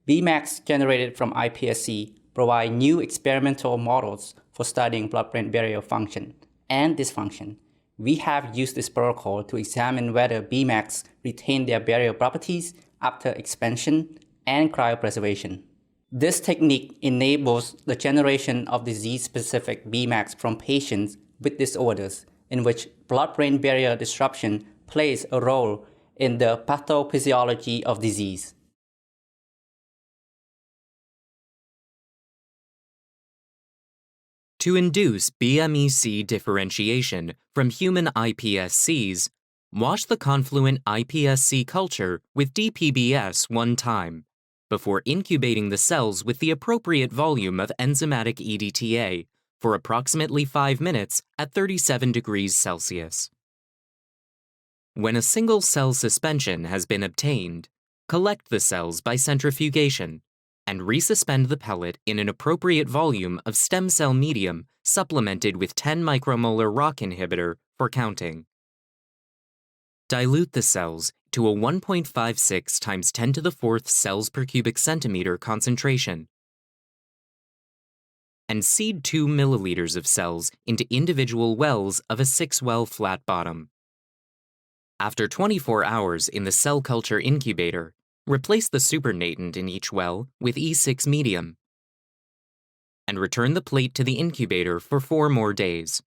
Bmax generated from iPSC provide new experimental models for studying blood-brain barrier function and dysfunction. We have used this protocol to examine whether Bmax retain their barrier properties after expansion and cryopreservation. This technique enables the generation of disease-specific Bmax from patients with disorders in which blood-brain barrier disruption plays a role in the pathophysiology of disease. To induce BMEC differentiation from human iPSCs, wash the confluent iPSC culture with DPBS one time, before incubating the cells with the appropriate volume of enzymatic EDTA for approximately 5 minutes at 37 degrees Celsius. When a single cell suspension has been obtained, collect the cells by centrifugation and resuspend the pellet in an appropriate volume of stem cell medium supplemented with 10 micromolar ROCK inhibitor for counting. Dilute the cells to a 1.56 times 10 to the 4th cells per cubic centimeter concentration, and seed 2 milliliters of cells into individual wells of a 6-well flat bottom. After 24 hours in the cell culture incubator, replace the supernatant in each well with E6 medium, and return the plate to the incubator for 4 more days.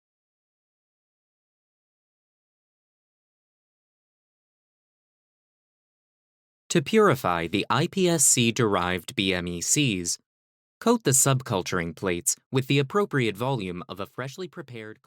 To purify the iPSC-derived BMECs, coat the subculturing plates with the appropriate volume of a freshly prepared